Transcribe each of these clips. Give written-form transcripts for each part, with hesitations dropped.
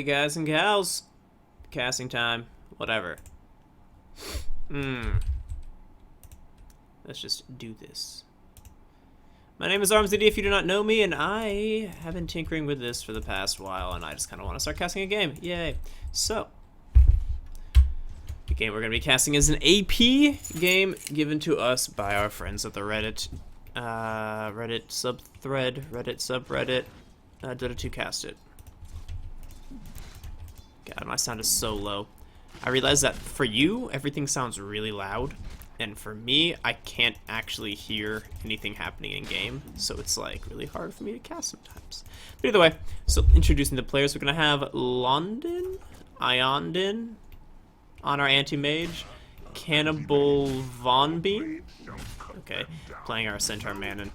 Guys and gals. Casting time. Whatever. Let's just do this. My name is RmZD if you do not know me, and I have been tinkering with this for the past while, and I just kind of want to start casting a game. Yay. So, the game we're going to be casting is an AP game given to us by our friends at the Reddit subthread, Reddit subreddit, Dota 2 Cast It. God, my sound is so low. I realize that for you, everything sounds really loud, and for me, I can't actually hear anything happening in game, so it's like really hard for me to cast sometimes. But either way, so introducing the players, we're gonna have London, Iondin on our Antimage, Cannibal Von Bean, okay, playing our Centaur Manon.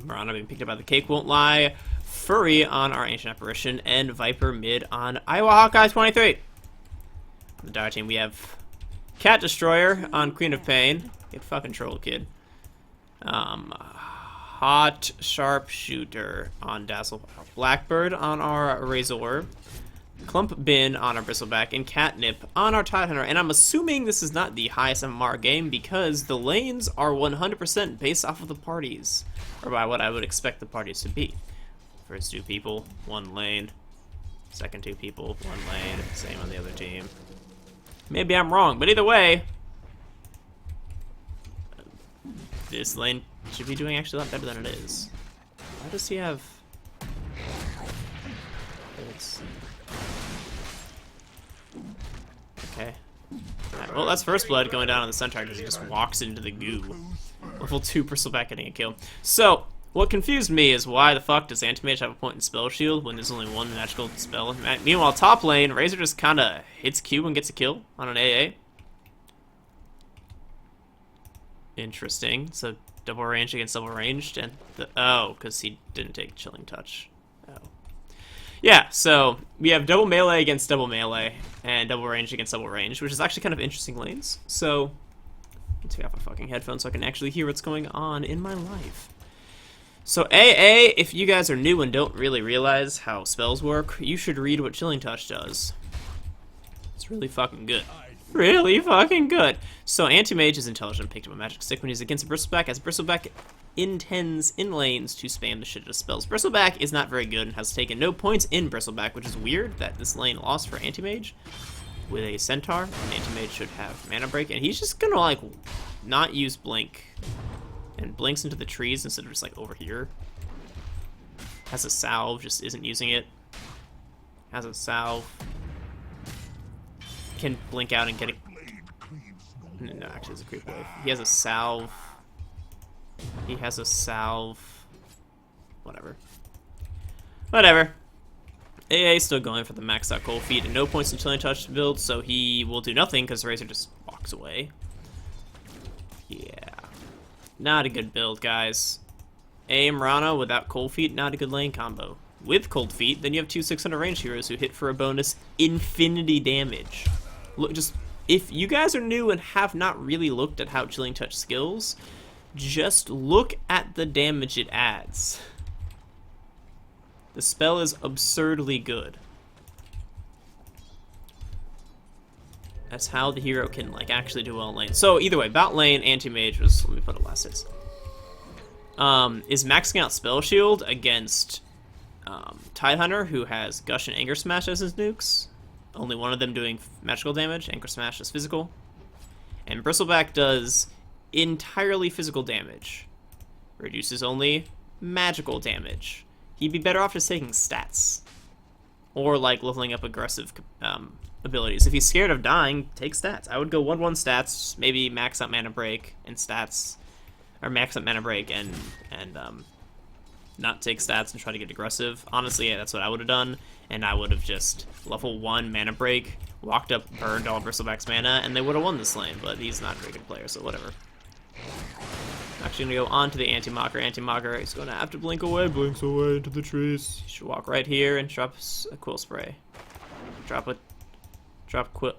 Marana being picked up by the Cake Won't Lie, Furry on our Ancient Apparition, and Viper mid on Iowa Hawkeye 23. On the Dire team, we have Cat Destroyer on Queen of Pain. Get fucking trolled, kid. Hot Sharpshooter on Dazzle. Blackbird on our Razor. Clump Bin on our Bristleback. And Catnip on our Tidehunter. And I'm assuming this is not the highest MMR game because the lanes are 100% based off of the parties. Or by what I would expect the parties to be. First 2 people, 1 lane. Second 2 people, 1 lane. Same on the other team. Maybe I'm wrong, but either way, this lane should be doing actually a lot better than it is. Why does he have... Okay. Right, well, that's first blood going down on the Centaur because he just walks into the goo. Level 2 Bristleback getting a kill. So, what confused me is why the fuck does Antimage have a point in Spell Shield when there's only 1 magical spell? Meanwhile, top lane, Razor just kind of hits Q and gets a kill on an AA. Interesting. So, double range against double ranged, and oh, because he didn't take Chilling Touch. Oh. Yeah, so we have double melee against double melee, and double range against double range, which is actually kind of interesting lanes. So, let's take off my fucking headphones so I can actually hear what's going on in my life. So AA, if you guys are new and don't really realize how spells work, you should read what Chilling Touch does. It's really fucking good. Really fucking good. So Antimage is intelligent, picked up a magic stick when he's against a Bristleback, as Bristleback intends in lanes to spam the shit out of spells. Bristleback is not very good and has taken no points in Bristleback, which is weird that this lane lost for Antimage with a Centaur. And Antimage should have Mana Break, and he's just gonna like not use Blink. And blinks into the trees instead of just like over here. Has a salve, just isn't using it. Has a salve. Can blink out and get a... No, actually it's a creep wave. He has a salve. He has a salve. Whatever. Whatever. AA is still going for the maxed out Cold Feet and no points in Chilling Touch to build, so he will do nothing because Razor just walks away. Yeah. Not a good build, guys. Marana without Cold Feet, not a good lane combo. With Cold Feet, then you have 2 600 range heroes who hit for a bonus infinity damage. Look, just if you guys are new and have not really looked at how Chilling Touch skills, just look at the damage it adds. The spell is absurdly good. That's how the hero can like actually do well in lane. So either way, bot lane, Antimage was, let me put a last hits. Is maxing out Spell Shield against Tidehunter, who has Gush and Anger Smash as his nukes. Only one of them doing magical damage. Anger Smash is physical. And Bristleback does entirely physical damage. Reduces only magical damage. He'd be better off just taking stats. Or like leveling up aggressive abilities. If he's scared of dying, take stats. I would go 1-1 stats, maybe max out Mana Break and stats, or max out Mana Break and not take stats and try to get aggressive. Honestly, yeah, that's what I would have done, and I would have just level 1 Mana Break, walked up, burned all Bristleback's mana, and they would have won this lane, but he's not a very good player, so whatever. Actually gonna go on to the Anti-Mocker. Anti-Mocker is gonna have to blink away, blinks away into the trees. He should walk right here and drop a Quill Spray. Drop Quill,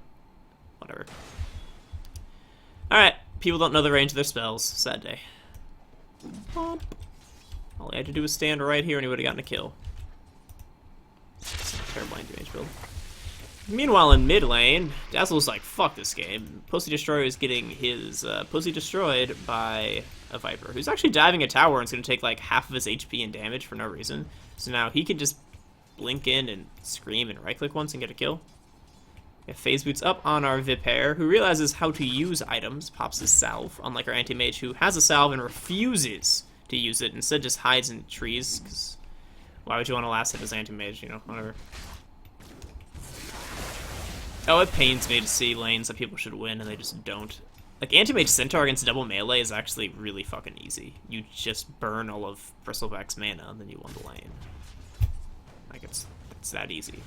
whatever. Alright, people don't know the range of their spells. Sad day. All he had to do was stand right here and he would have gotten a kill. Terrible anti-mage build. Meanwhile, in mid lane, Dazzle's like, fuck this game. Pussy Destroyer is getting his pussy destroyed by a Viper, who's actually diving a tower and is going to take like half of his HP and damage for no reason. So now he can just blink in and scream and right-click once and get a kill. We have Phase Boots up on our Viper, who realizes how to use items, pops his salve, unlike our anti-mage, who has a salve and refuses to use it, instead just hides in trees, because why would you want to last hit his anti-mage, you know, whatever. Oh, it pains me to see lanes that people should win and they just don't. Like, Antimage Centaur against double melee is actually really fucking easy. You just burn all of Bristleback's mana and then you won the lane. Like, it's that easy.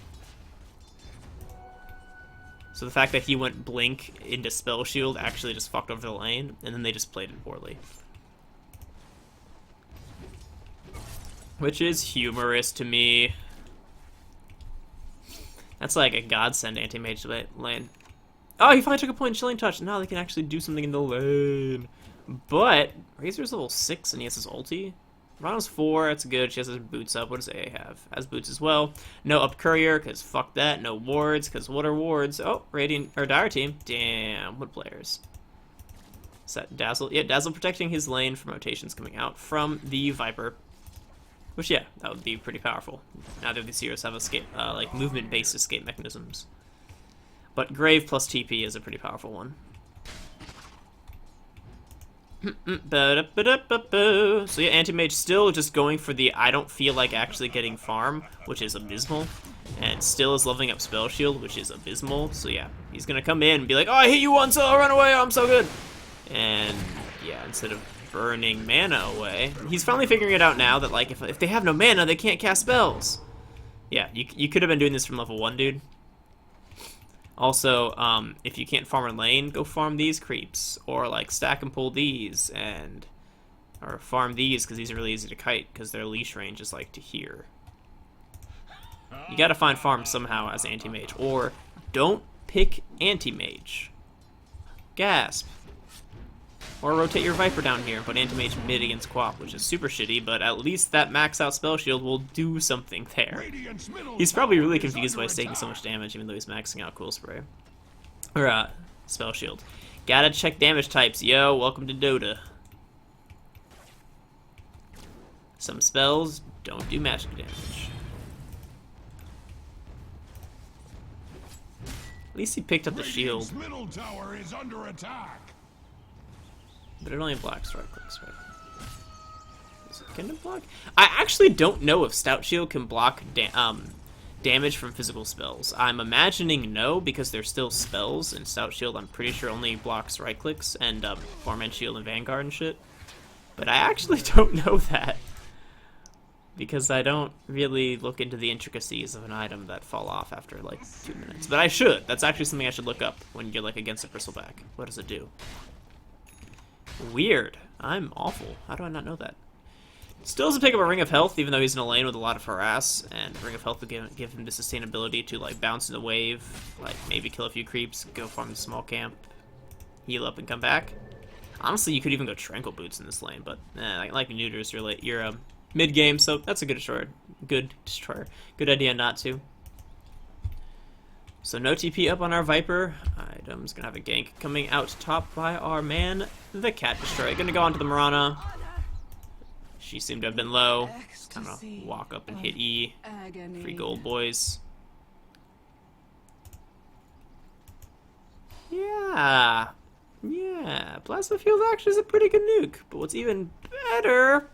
So the fact that he went Blink into Spell Shield actually just fucked over the lane, and then they just played it poorly. Which is humorous to me. That's like a godsend anti-mage lane. Oh, he finally took a point in Chilling Touch. Now they can actually do something in the lane. But Razor's level 6 and he has his ulti. Rana's 4, that's good. She has his boots up. What does A have? Has boots as well. No up courier, because fuck that. No wards, because what are wards? Oh, Radiant, or Dire Team. Damn, what players. Is that Dazzle? Yeah, Dazzle protecting his lane from rotations coming out from the Viper. Which, yeah, that would be pretty powerful. Neither of these heroes have escape, like movement-based escape mechanisms. But Grave plus TP is a pretty powerful one. So yeah, Anti-Mage still just going for the I don't feel like actually getting farm, which is abysmal. And still is leveling up Spell Shield, which is abysmal. So yeah, he's gonna come in and be like, oh, I hit you once, oh, run away, I'm so good. And yeah, instead of burning mana away, he's finally figuring it out now that like if they have no mana, they can't cast spells. Yeah, you could have been doing this from level 1, dude. Also, if you can't farm a lane, go farm these creeps, or like stack and pull these, or farm these because these are really easy to kite because their leash range is like to here. You gotta find farm somehow as anti-mage, or don't pick anti-mage. Gasp. Or rotate your Viper down here, but anti-mage mid against Quap, which is super shitty, but at least that max out Spell Shield will do something there. He's probably really confused why he's taking so much damage, even though he's maxing out Cool Spray. Or, Spell Shield. Gotta check damage types, yo, welcome to Dota. Some spells don't do magic damage. At least he picked up the shield. Middle tower is under attack. But it only blocks right clicks, right? Can it block? I actually don't know if Stout Shield can block damage from physical spells. I'm imagining no, because they're still spells, and Stout Shield I'm pretty sure only blocks right clicks and Torment Shield and Vanguard and shit. But I actually don't know that, because I don't really look into the intricacies of an item that fall off after like 2 minutes. But I should. That's actually something I should look up when you're like against a Bristleback. What does it do? Weird. I'm awful. How do I not know that? Still doesn't pick up a Ring of Health, even though he's in a lane with a lot of harass, and Ring of Health will give him the sustainability to like bounce in the wave, like maybe kill a few creeps, go farm the small camp, heal up and come back. Honestly, you could even go Tranquil Boots in this lane, but like neuters, you're mid game, so that's a good destroyer. Good destroyer. Good idea not to. So no TP up on our Viper. Item's gonna have a gank coming out top by our man, the Cat Destroyer. Gonna go onto the Mirana. She seemed to have been low. Kind of walk up and hit E. Free gold, boys. Yeah. Plasma Field actually is a pretty good nuke. But what's even better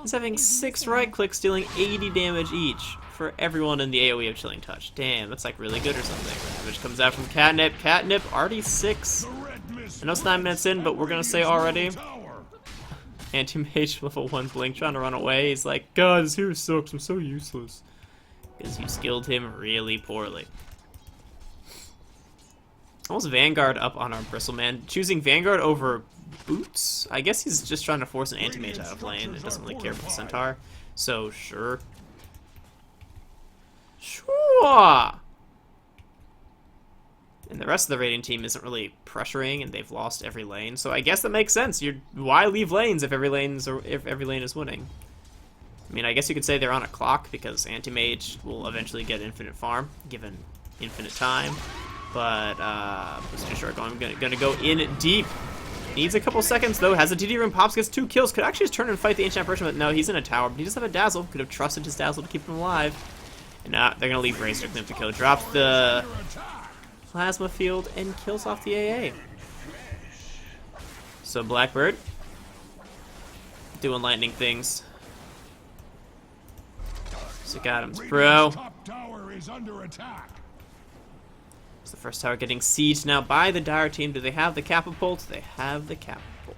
is having 6 right clicks dealing 80 damage each for everyone in the AoE of Chilling Touch. Damn, that's like really good or something. Damage comes out from Catnip. Catnip already 6. I know it's 9 minutes in, but we're gonna say already. Anti-Mage level 1 Blink trying to run away. He's like, God, this hero sucks. I'm so useless. Because you skilled him really poorly. Almost Vanguard up on our Bristleman. Choosing Vanguard over Boots? I guess he's just trying to force an Anti-Mage out of lane and doesn't really care for the Centaur. So, sure. Sure! And the rest of the raiding team isn't really pressuring, and they've lost every lane. So I guess that makes sense. Why leave lanes if every lane is winning? I mean, I guess you could say they're on a clock because Antimage will eventually get infinite farm, given infinite time. But, Mr. Shark, I'm gonna go in deep. Needs a couple seconds, though. Has a DD room. Pops gets 2 kills. Could actually just turn and fight the Ancient Apparition, but no, he's in a tower. But he does have a Dazzle. Could have trusted his Dazzle to keep him alive. And now they're gonna leave Razor to the kill. Drops the Plasma Field and kills off the AA. So Blackbird doing lightning things. So got him, bro. Top tower is under attack. It's the first tower getting sieged now by the Dire team. Do they have the catapult? They have the catapult.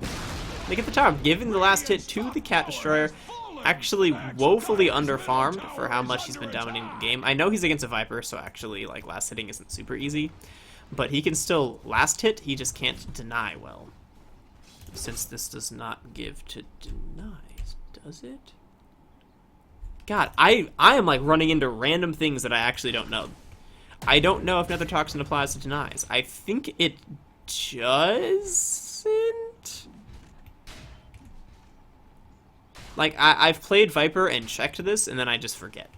They get the tower, giving the last hit to the Cat Destroyer. Actually woefully underfarmed for how much he's been dominating the game. I know he's against a Viper, so actually like last hitting isn't super easy. But he can still last hit, he just can't deny well. Since this does not give to denies, does it? God, I am like running into random things that I actually don't know. I don't know if Nether Toxin applies to denies. I think it doesn't. Like, I've played Viper and checked this, and then I just forget.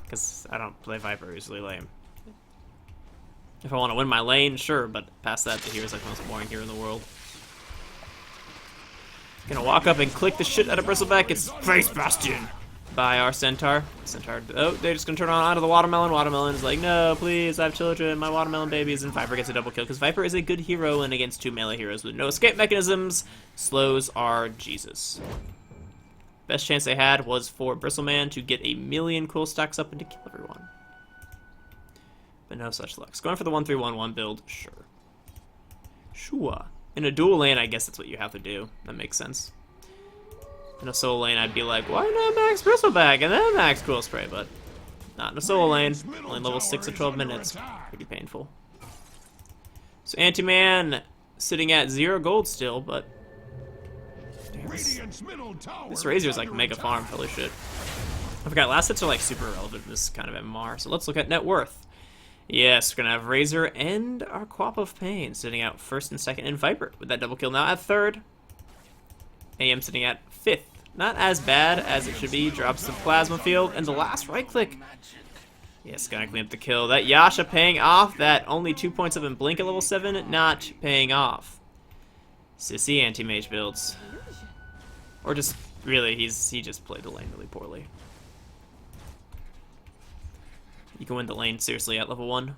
Because I don't play Viper, usually lame. If I want to win my lane, sure, but past that, the hero's like the most boring hero in the world. Gonna walk up and click the shit out of Bristleback. It's Face Bastion by our Centaur. Centaur, oh, they're just gonna turn on onto the Watermellon. Watermellon is like, no, please, I have children, my Watermellon babies, and Viper gets a double kill, because Viper is a good hero, and against 2 melee heroes with no escape mechanisms, slows are Jesus. Best chance they had was for Bristleman to get a million cool stacks up and to kill everyone. But no such luck. So going for the 1-3-1-1 build, sure. Sure. In a dual lane, I guess that's what you have to do. That makes sense. In a solo lane, I'd be like, why not max Bristleback and then max Cool Spray? But not in a solo lane. Only level 6 of 12 minutes. Pretty painful. So Anti-Man sitting at 0 gold still, but this Razor's like mega farm, holy shit. I forgot, last hits are like super relevant in this kind of MMR. So let's look at net worth. Yes, we're gonna have Razor and our Quap of Pain sitting out 1st and 2nd, and Viper with that double kill now at 3rd. AM sitting at 5th. Not as bad as it should be. Drops the Plasma Field, and the last right click. Yes, gonna clean up the kill. That Yasha paying off. That only 2 points of him blink at level 7, not paying off. Sissy anti-mage builds. Or just, really, he just played the lane really poorly. You can win the lane, seriously, at level 1.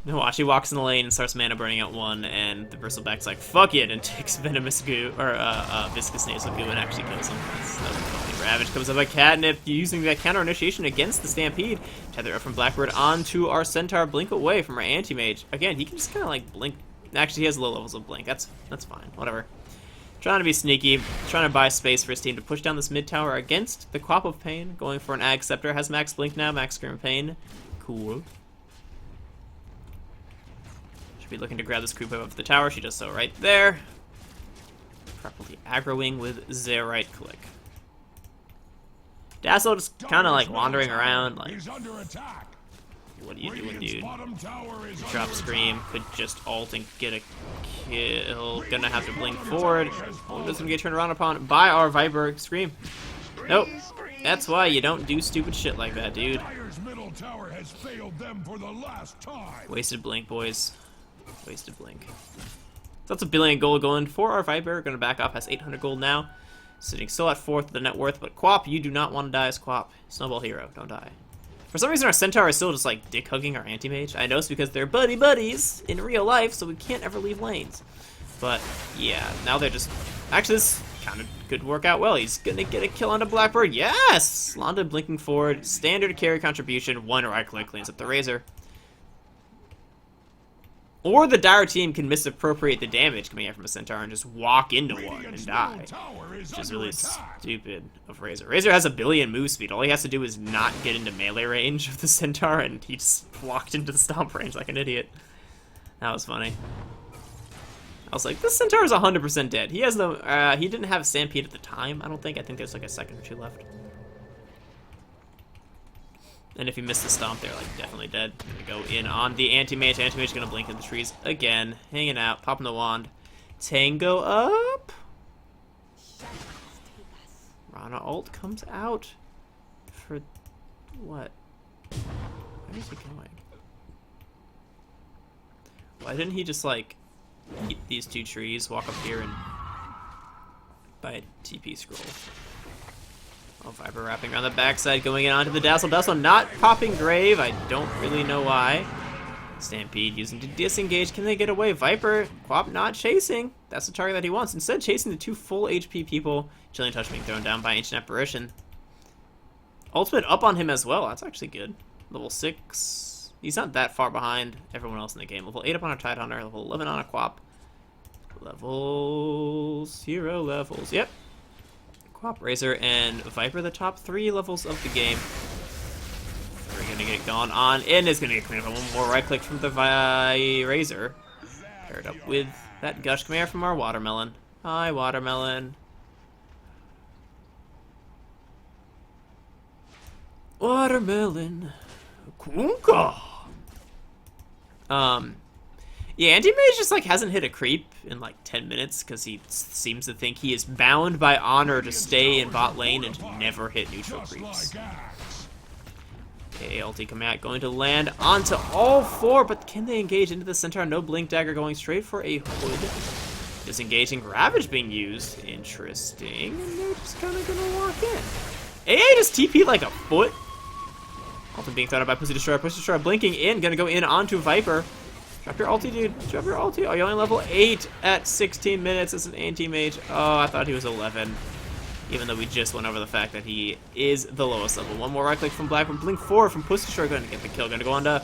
Nawashi walks in the lane and starts mana burning at 1, and the Bristleback's like, fuck it, and takes Venomous Goo, or Viscous Nasal Goo, and actually kills him. That's funny. Ravage comes up by Catnip, using that counter initiation against the Stampede. Tether up from Blackbird onto our Centaur, blink away from our Anti-Mage. Again, he can just kind of like blink. Actually, he has low levels of blink. That's fine. Whatever. Trying to be sneaky, trying to buy space for his team to push down this mid tower against the Quap of Pain. Going for an Ag Scepter. Has max blink now, max Scream of Pain. Cool. Should be looking to grab this creep wave up the tower. She does so right there. Properly aggroing with the right click. Dazzle just kind of like wandering around, like, what are you doing, dude? Drop Scream, could just ult and get a kill. Gonna have to blink forward. Oh, doesn't get turned around upon by our Viper. Scream. Nope. That's why you don't do stupid shit like that, dude. Wasted blink, boys. Wasted blink. So that's a billion gold going for our Viper. Gonna back off, has 800 gold now. Sitting still at 4th of the net worth, but Quap, you do not want to die as Quap. Snowball hero, don't die. For some reason, our Centaur is still just like dick hugging our Anti-Mage. I know it's because they're buddies in real life, so we can't ever leave lanes. But yeah, now they're just. Actually, this kind of could work out well. He's gonna get a kill onto Blackbird. Yes! Londa blinking forward, standard carry contribution, 1 right click cleans up the Razor. Or the Dire team can misappropriate the damage coming out from a Centaur and just walk into one and die. Which is really stupid of Razor. Razor has a billion move speed. All he has to do is not get into melee range of the Centaur, and he just walked into the stomp range like an idiot. That was funny. I was like, this Centaur is 100% dead. He has no, he didn't have Stampede at the time, I don't think. I think there's like a second or two left. And if you miss the stomp, they're like definitely dead. Gonna go in on the Antimage. Antimage gonna blink in the trees again. Hanging out, popping the wand. Tango up. Rana ult comes out. For what? Where is he going? Why didn't he just like eat these two trees, walk up here and buy a TP scroll? Oh, Viper wrapping around the backside, going in onto the Dazzle. Dazzle not popping Grave. I don't really know why. Stampede using to disengage. Can they get away? Viper, Quap not chasing. That's the target that he wants. Instead, chasing the two full HP people. Chilling Touch being thrown down by Ancient Apparition. Ultimate up on him as well. That's actually good. Level 6. He's not that far behind everyone else in the game. Level 8 up on a Tidehunter. Level 11 on a Quap. Levels. 0 levels. Yep. Quap, Razor, and Viper, the top 3 levels of the game. We're gonna get gone on, and it's gonna get cleaned up. One more right click from the Razor. Paired up with that Gush Command from our Watermellon. Hi, Watermellon. Watermellon. Kunka. Yeah, Antimage just like hasn't hit a creep in like 10 minutes because he seems to think he is bound by honor to stay in bot lane and to never hit neutral creeps. Okay, ulti coming out, going to land onto all 4, but can they engage into the centaur? No blink dagger, going straight for a hood. Disengaging, Ravage being used. Interesting. And they're just kind of gonna walk in. AA just TP like a foot. Ulti being thrown out by Pussy Destroyer. Pussy Destroyer blinking in, gonna go in onto Viper. Drop your ulti, dude. Drop your ulti. Oh, you're only level 8 at 16 minutes as an anti-mage. Oh, I thought he was 11. Even though we just went over the fact that he is the lowest level. One more right click from Black. Blink 4 from Pussy Destroyer. Going to get the kill. Going to go on to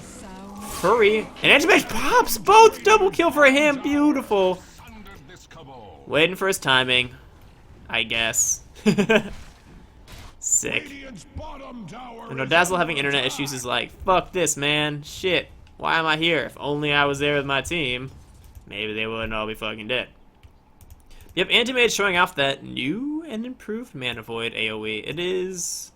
Furry. And Antimage pops both. Double kill for him. Beautiful. Waiting for his timing, I guess. Sick. I know Dazzle having internet issues is like, fuck this, man. Shit. Why am I here? If only I was there with my team, maybe they wouldn't all be fucking dead. Yep, Antimage showing off that new and improved Mana Void AoE. It is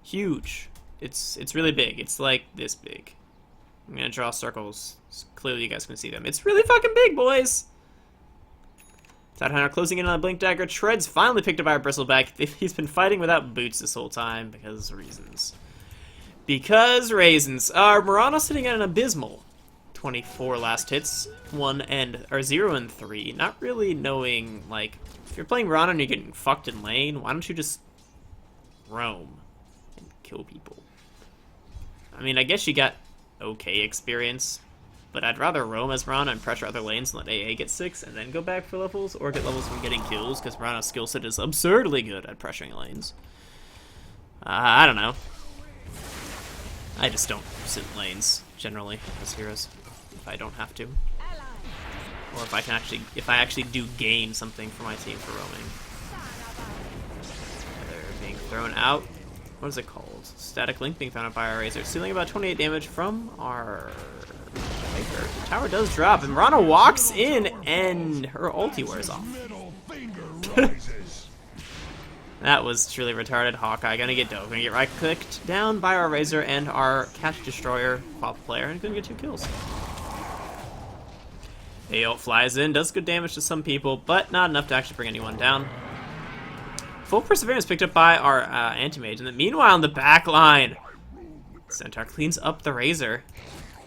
huge. It's really big. It's like this big. I'm gonna draw circles. So clearly you guys can see them. It's really fucking big, boys. Tidehunter closing in on a Blink Dagger. Treads finally picked up by a Bristleback. He's been fighting without boots this whole time because reasons. Because raisins. Murano sitting at an abysmal 24 last hits, 0 and 3. Not really knowing, like, if you're playing Murano and you're getting fucked in lane, why don't you just roam and kill people? I mean, I guess you got okay experience, but I'd rather roam as Murano and pressure other lanes and let AA get 6 and then go back for levels, or get levels from getting kills, because Murano's skill set is absurdly good at pressuring lanes. I don't know. I just don't sit in lanes, generally, as heroes, if I don't have to. Or if I can actually, if I actually do gain something for my team for roaming. They're being thrown out. What is it called? Static Link being thrown out by our Razor. Stealing about 28 damage from our Viper. The tower does drop, and Murano walks in, and her ulti wears off. That was truly retarded. Hawkeye gonna get dove. Gonna get right-clicked down by our Razor and our Catch Destroyer Quap player, and gonna get 2 kills. AO flies in, does good damage to some people, but not enough to actually bring anyone down. Full Perseverance picked up by our Antimage, and then meanwhile in the back line, Centaur cleans up the Razor.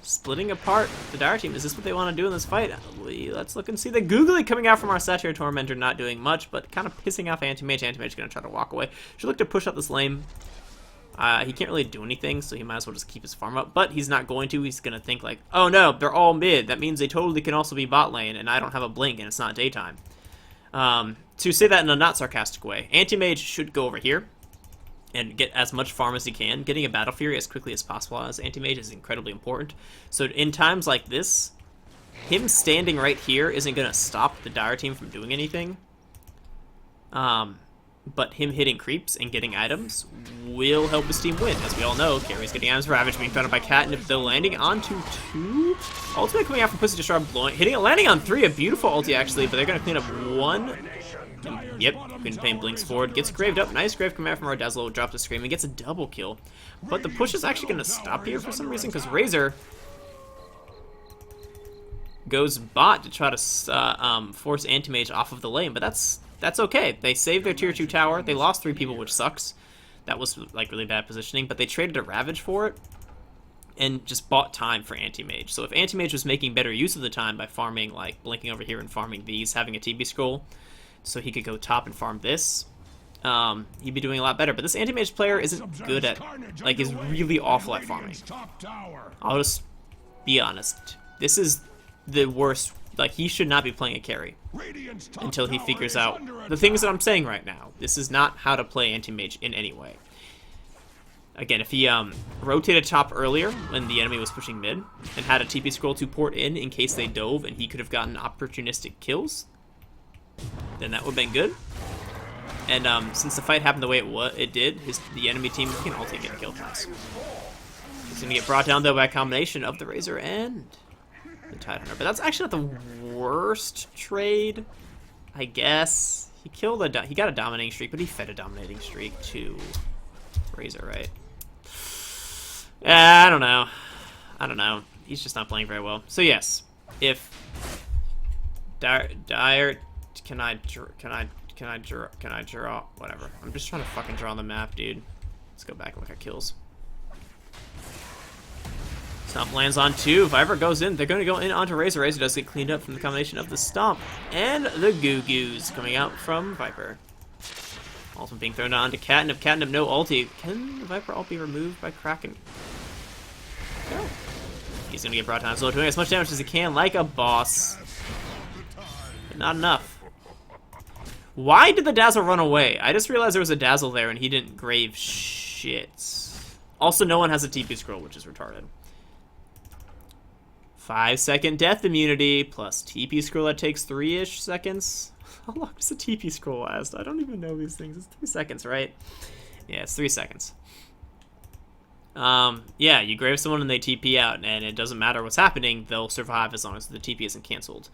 Splitting apart the Dire team. Is this what they want to do in this fight? Let's look and see. The Googly coming out from our Satyr Tormentor, not doing much, but kind of pissing off Antimage. Antimage going to try to walk away. Should look to push up this lane. He can't really do anything, so he might as well just keep his farm up, but he's not going to. He's going to think like, oh no, they're all mid. That means they totally can also be bot lane, and I don't have a blink, and it's not daytime. To say that in a not sarcastic way, Antimage should go over here and get as much farm as he can. Getting a Battle Fury as quickly as possible as Antimage is incredibly important. So in times like this, him standing right here isn't going to stop the Dire team from doing anything. But him hitting creeps and getting items will help his team win. As we all know, Carrie's getting items, Ravage being thrown up by Catnip, though landing onto 2. Ultimate coming out from Pussy Destroyer, landing on 3, a beautiful ulti actually, but they're going to clean up 1 Yep, Queen Pain blinks forward, gets graved up. Nice grave command from our Dazzle, drops a Scream, and gets a double kill. But the push is actually going to stop here for some reason, because Razor goes bot to try to force Antimage off of the lane, but that's okay. They saved their tier 2 tower. They lost 3 people, which sucks. That was like really bad positioning, but they traded a Ravage for it and just bought time for Antimage. So if Antimage was making better use of the time by farming, like blinking over here and farming these, having a TP scroll, so he could go top and farm this, he'd be doing a lot better. But this Antimage player isn't good at, like, is really awful at farming. I'll just be honest. This is the worst. Like, he should not be playing a carry until he figures out the things that I'm saying right now. This is not how to play Antimage in any way. Again, if he rotated top earlier when the enemy was pushing mid and had a TP scroll to port in case they dove and he could have gotten opportunistic kills, then that would have been good. And since the fight happened the way it did, the enemy team can ulti get a kill twice. He's going to get brought down, though, by a combination of the Razor and the Tidehunter. But that's actually not the worst trade, I guess. He got a dominating streak, but he fed a dominating streak to Razor, right? I don't know. He's just not playing very well. So yes, if Dire, can I draw? Whatever. I'm just trying to fucking draw on the map, dude. Let's go back and look at kills. Stomp lands on 2. Viper goes in. They're going to go in onto Razor. Razor does get cleaned up from the combination of the Stomp and the Goo Goos coming out from Viper. Ultimate being thrown on to Catnip. Catnip, no ulti. Can the Viper ult be removed by Kraken? No. He's going to get brought down. So doing as much damage as he can, like a boss. But not enough. Why did the Dazzle run away? I just realized there was a Dazzle there and he didn't grave shit. Also, no one has a TP scroll, which is retarded. 5-second death immunity plus TP scroll that takes 3-ish seconds. How long does the TP scroll last? I don't even know these things. It's 3 seconds, right? Yeah, it's 3 seconds. Yeah, you grave someone and they TP out, and it doesn't matter what's happening, they'll survive as long as the TP isn't canceled.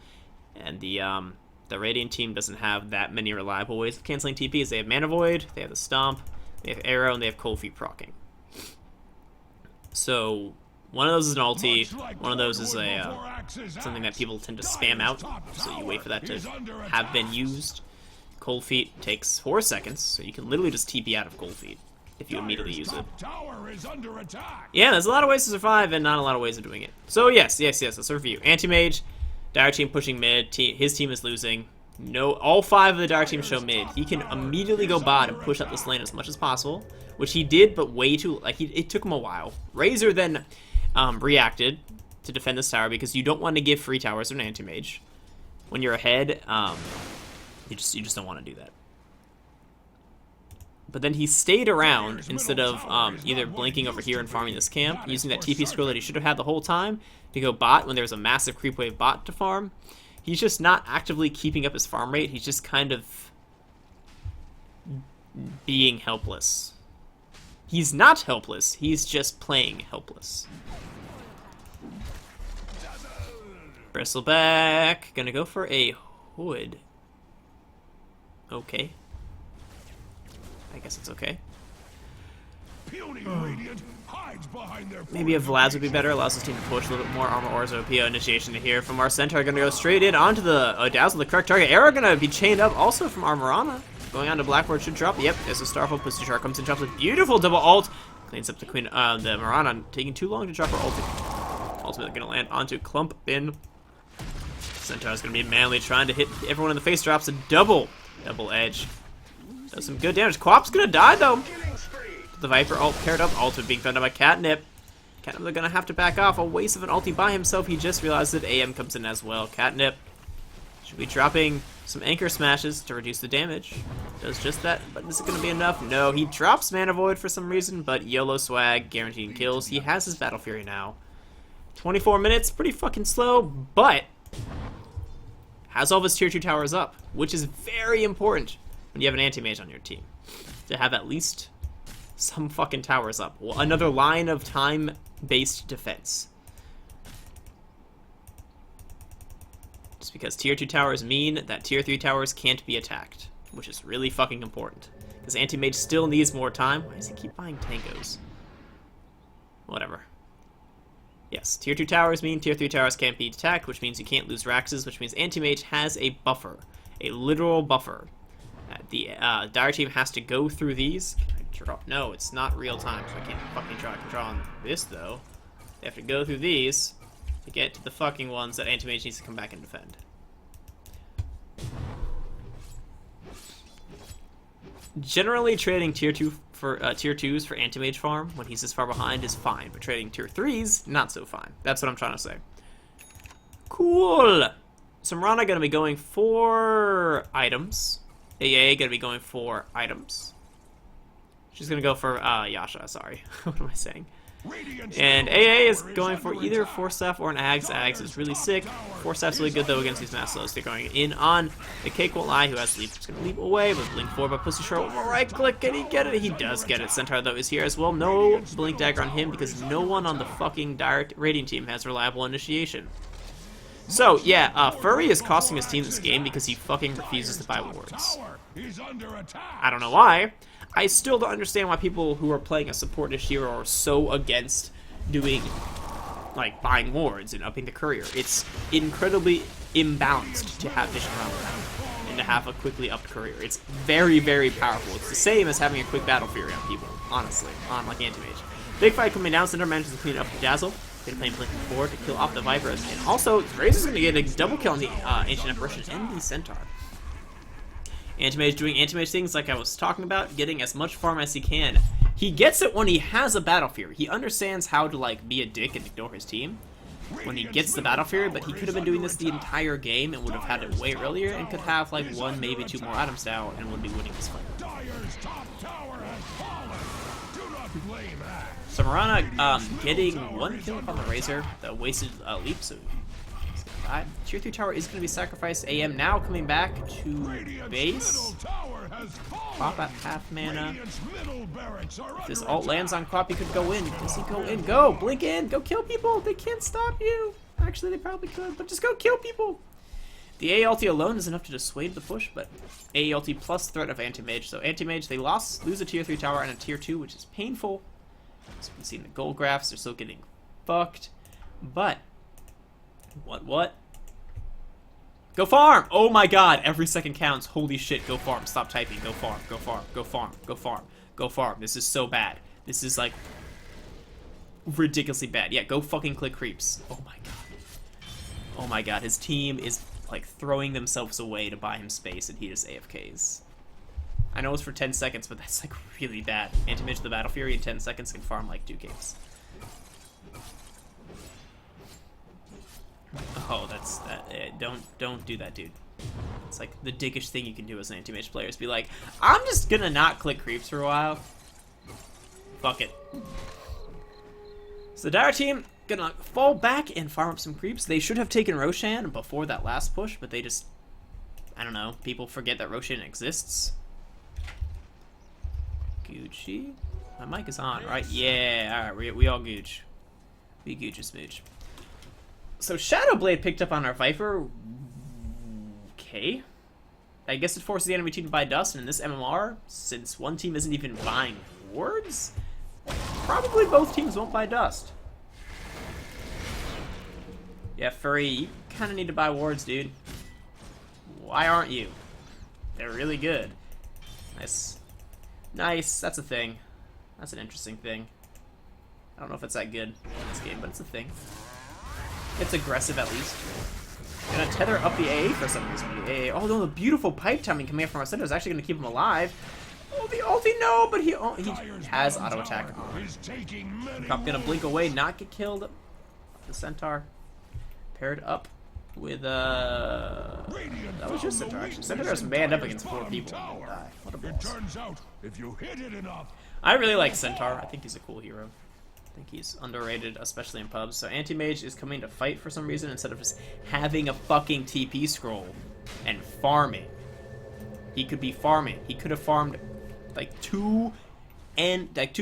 And the Radiant team doesn't have that many reliable ways of canceling TPs. They have Mana Void, they have the Stomp, they have Arrow, and they have Cold Feet proccing. So one of those is an ulti, one of those is a something that people tend to spam out, so you wait for that to have been used. Cold Feet takes 4 seconds, so you can literally just TP out of Cold Feet if you immediately use it. Yeah, there's a lot of ways to survive and not a lot of ways of doing it. So yes, let's review. Antimage, Dire team pushing mid, his team is losing. No, all 5 of the Dire team show mid. He can immediately go bot and push up this lane as much as possible, which he did, but way too, like, it took him a while. Razor then reacted to defend this tower because you don't want to give free towers to an Antimage. When you're ahead, you just don't want to do that. But then he stayed around instead of either blinking over here and farming this camp, using that TP scroll that he should have had the whole time to go bot when there's a massive creep wave bot to farm. He's just not actively keeping up his farm rate. He's just kind of being helpless. He's not helpless. He's just playing helpless. Bristleback. Gonna go for a hood. Okay. I guess it's okay. Maybe a Vlad's would be better. Allows his team to push a little bit more. Armor Ores OP initiation here from our centaur. Gonna go straight in onto the Dazzle, the correct target. Arrow gonna be chained up also from Armorana. Going on to Blackboard should drop. Yep, as a Starfall Pussy Shark comes in, drops a beautiful double ult. Cleans up the Queen, the Marana, taking too long to drop her ultimate. Ultimately gonna land onto Clump in. Centaur's gonna be manly, trying to hit everyone in the face. Drops a double edge. Does some good damage. Quap's gonna die though. The Viper ult paired up. Ultimate being found out by Catnip. Catnip, they're gonna have to back off. A waste of an ulti by himself. He just realized that AM comes in as well. Catnip should be dropping some anchor smashes to reduce the damage. Does just that, but is it gonna be enough? No, he drops Mana Void for some reason, but YOLO swag, guaranteed kills. He has his Battle Fury now. 24 minutes, pretty fucking slow, but has all of his tier 2 towers up, which is very important when you have an Antimage on your team. To have at least some fucking towers up. Well, another line of time-based defense. Just because tier 2 towers mean that tier 3 towers can't be attacked. which is really fucking important. Because Antimage still needs more time. Why does he keep buying Tangos? Whatever. Yes, tier 2 towers mean tier 3 towers can't be attacked, which means you can't lose Raxes, which means Antimage has a buffer. A literal buffer. The Dire team has to go through these. No, it's not real time, so I can't fucking draw. I can draw on this, though. They have to go through these to get to the fucking ones that Antimage needs to come back and defend. Generally, trading tier 2 for tier 2s for Antimage farm when he's this far behind is fine, but trading tier 3s, not so fine. That's what I'm trying to say. Cool! So Mirana gonna be going for items. AA gonna be going for items. She's gonna go for Yasha, sorry. What am I saying? And AA is going for either Force Staff or an Ags. Ags is really sick. Force Staff's really good though against these Maslows. They're going in on the Cake Won't Lie, who has to leap. He's gonna leap away, but blink forward by Pussy Short. Right click, can he get it? He does get it. Centaur though is here as well. No blink dagger on him because no one on the fucking Dire raiding team has reliable initiation. So yeah, Furry is costing his team this game because he fucking refuses to buy wards. I don't know why. I still don't understand why people who are playing a support this year are so against doing, like, buying wards and upping the courier. It's incredibly imbalanced to have Vision Realm and to have a quickly upped courier. It's very, very powerful. It's the same as having a quick Battle Fury on people, honestly, on, like, Antimage. Big fight coming down, Cinder manages to clean up the Dazzle. Gonna play Blinking forward to kill off the Viper, and also, Razor's gonna get a double kill on the Ancient Apparition and the Centaur. Antimage doing Antimage things like I was talking about, getting as much farm as he can. He gets it when he has a Battle Fury. He understands how to, like, be a dick and ignore his team when he gets the Battle Fury, but he could have been doing this the entire game and would have had it way earlier and could have, like, 1, maybe 2 more items down and would be winning this fight. So Mirana getting 1 kill on the Razor, the wasted leap, so tier 3 tower is going to be sacrificed. AM now coming back to base. Quap at half mana. If this ult lands on Quap, he could go in. Does he go in? Go! Blink in! Go kill people! They can't stop you! Actually, they probably could, but just go kill people! The A ulti alone is enough to dissuade the push, but A ulti plus threat of Antimage. So Antimage, they lose a tier 3 tower and a tier 2, which is painful. As you can see in the gold graphs, they're still getting fucked. But what? Go farm! Oh my god, every second counts. Holy shit, go farm. Stop typing. Go farm, go farm, go farm, go farm, go farm. This is so bad. This is, like, ridiculously bad. Yeah, go fucking click creeps. Oh my god. Oh my god, his team is, like, throwing themselves away to buy him space, and he just AFKs. I know it's for 10 seconds, but that's, like, really bad. Antimage the Battle Fury in 10 seconds can farm, like, 2 games. Oh, that's that. Don't do that, dude. It's like the dickish thing you can do as an Antimage player is be like, I'm just gonna not click creeps for a while. Fuck it. So the Dire team gonna fall back and farm up some creeps. They should have taken Roshan before that last push, but they just, I don't know, people forget that Roshan exists. Gucci? My mic is on, right? Yeah, alright, we all gooch. We gooch a smooch. So Shadowblade picked up on our Viper. Okay. I guess it forces the enemy team to buy dust, and in this MMR, since one team isn't even buying wards, probably both teams won't buy dust. Yeah, Furry, you kind of need to buy wards, dude. Why aren't you? They're really good. Nice. Nice, that's a thing. That's an interesting thing. I don't know if it's that good in this game, but it's a thing. It's aggressive, at least. Gonna tether up the AA for some reason. The AA. Oh, no, the beautiful pipe timing coming up from our center is actually gonna keep him alive. Oh, the ulti, no, but he has auto attack on. Cop gonna blink away, not get killed. The Centaur paired up with that was just Centaur actually. Centaur is manned up against 4 people. What a boss. I really like Centaur. I think he's a cool hero. I think he's underrated, especially in pubs. So Antimage is coming to fight for some reason instead of just having a fucking TP scroll and farming. He could be farming. He could have farmed like 2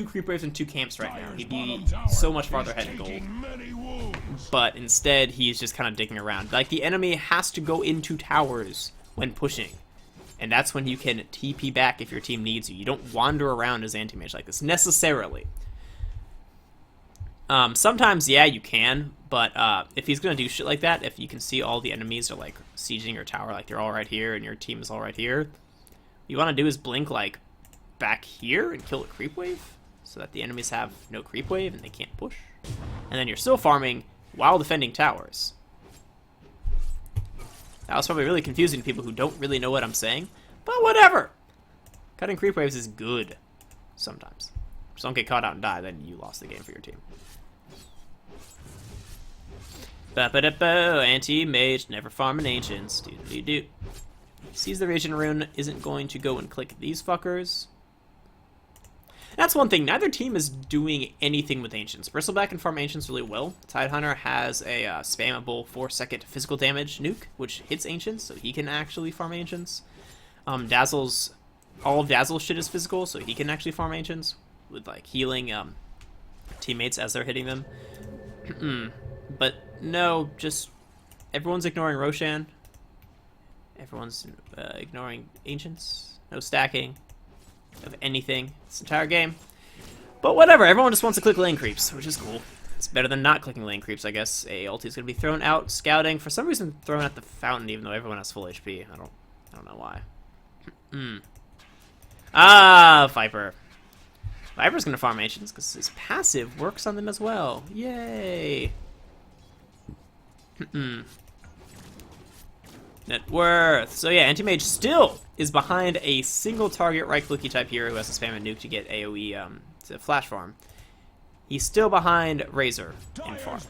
creep waves and 2 camps right now. He'd be so much farther ahead in gold. But instead, he's just kind of digging around. Like, the enemy has to go into towers when pushing. And that's when you can TP back if your team needs you. You don't wander around as Antimage like this, necessarily. Sometimes, yeah, you can, but if he's going to do shit like that, if you can see all the enemies are, like, sieging your tower, like, they're all right here, and your team is all right here, what you want to do is blink, like, back here and kill a creep wave, so that the enemies have no creep wave and they can't push. And then you're still farming while defending towers. That was probably really confusing to people who don't really know what I'm saying, but whatever! Cutting creep waves is good, sometimes. Just don't get caught out and die, then you lost the game for your team. Anti-mage, never farming ancients. Do. Sees the region rune, isn't going to go and click these fuckers. That's one thing, neither team is doing anything with ancients. Bristleback can farm ancients really well. Tidehunter has a spammable 4-second physical damage nuke, which hits ancients, so he can actually farm ancients. All of Dazzle's shit is physical, so he can actually farm ancients with, like, healing teammates as they're hitting them. But no, just everyone's ignoring Roshan. Everyone's ignoring ancients. No stacking of anything this entire game. But whatever, everyone just wants to click lane creeps, which is cool. It's better than not clicking lane creeps, I guess. A ulti is going to be thrown out, scouting. For some reason, thrown at the fountain, even though everyone has full HP. I don't know why. Ah, Viper. Viper's going to farm ancients because his passive works on them as well. Yay! Net worth. So yeah, Antimage still is behind a single target right-clicky type hero who has to spam a nuke to get AoE to flash farm. He's still behind Razor in farm.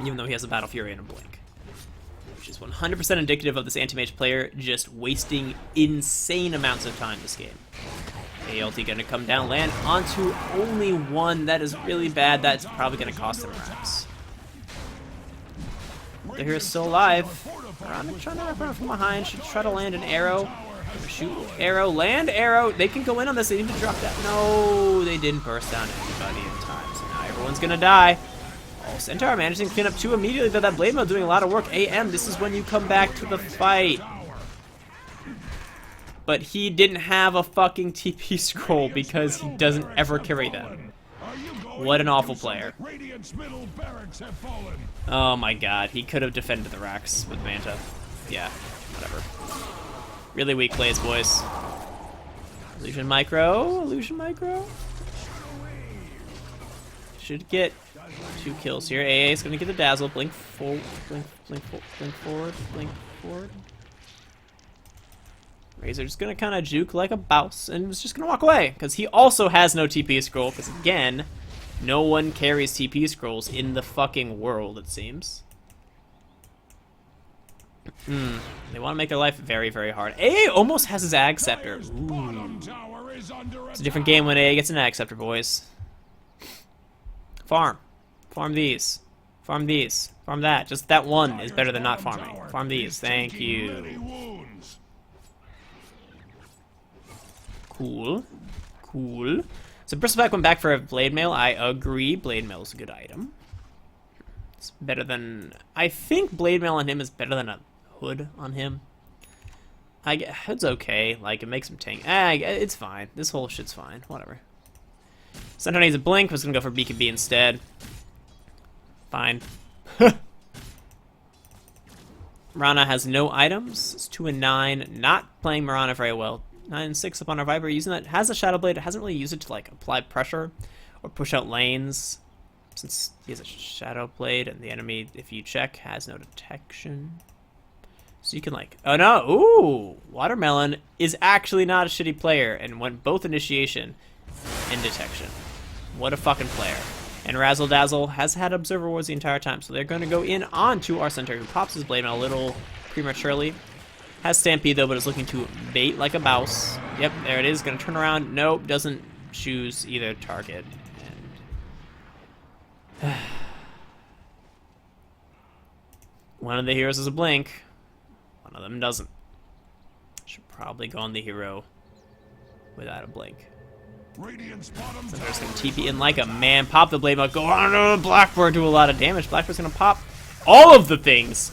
Even though he has a Battle Fury and a Blink. Which is 100% indicative of this Antimage player just wasting insane amounts of time this game. ALT gonna come down, land onto only one. That is really bad. That's probably gonna cost him wraps. The hero's still alive. I'm trying to wrap around from behind. Should try to land an arrow. Shoot, arrow, land, arrow. They can go in on this. They need to drop that. No, they didn't burst down anybody in time. So now everyone's gonna die. Oh, Centaur managing to clean up 2 immediately, though that Blade Mail doing a lot of work. AM, this is when you come back to the fight. But he didn't have a fucking TP scroll because he doesn't ever carry them. What an awful player. Oh my god, he could have defended the racks with Manta. Yeah, whatever. Really weak plays, boys. Illusion Micro, Illusion Micro. Should get 2 kills here. AA is going to get the Dazzle. Blink forward, blink forward. Razor just going to kind of juke like a bouse and is just going to walk away because he also has no TP scroll because, again, no one carries TP scrolls in the fucking world, it seems. They want to make their life very, very hard. AA almost has his Ag Scepter. Ooh. It's a different game when AA gets an Ag Scepter, boys. Farm. Farm these. Farm these. Farm that. Just that one is better than not farming. Farm these. Thank you. Cool. Cool. So Bristleback went back for a Blade Mail. I agree. Blade Mail is a good item. It's better than... I think Blade Mail on him is better than a Hood on him. Hood's okay. Like, it makes him tank. It's fine. This whole shit's fine. Whatever. Centaur needs a Blink. Was going to go for BKB instead. Fine. Mirana has no items. It's 2 and 9. Not playing Mirana very well. 9 and 6 up on our Viper. Using that. Has a Shadow Blade. Hasn't really used it to, like, apply pressure or push out lanes. Since he has a Shadow Blade and the enemy, if you check, has no detection. So you can, like... Oh, no! Ooh! Watermellon is actually not a shitty player and went both initiation and detection. What a fucking player. And Razzle Dazzle has had Observer Wars the entire time, so they're going to go in onto our Centaur, who pops his Blade Mail a little prematurely. Has Stampede, though, but is looking to bait like a bouse. Yep, there it is. Going to turn around. Nope, doesn't choose either target. And one of the heroes has a Blink. One of them doesn't. Should probably go on the hero without a Blink. Centaur's going to TP in like a man. Pop the Blade Mail. Go on to Blackbird. Do a lot of damage. Blackbird's going to pop all of the things.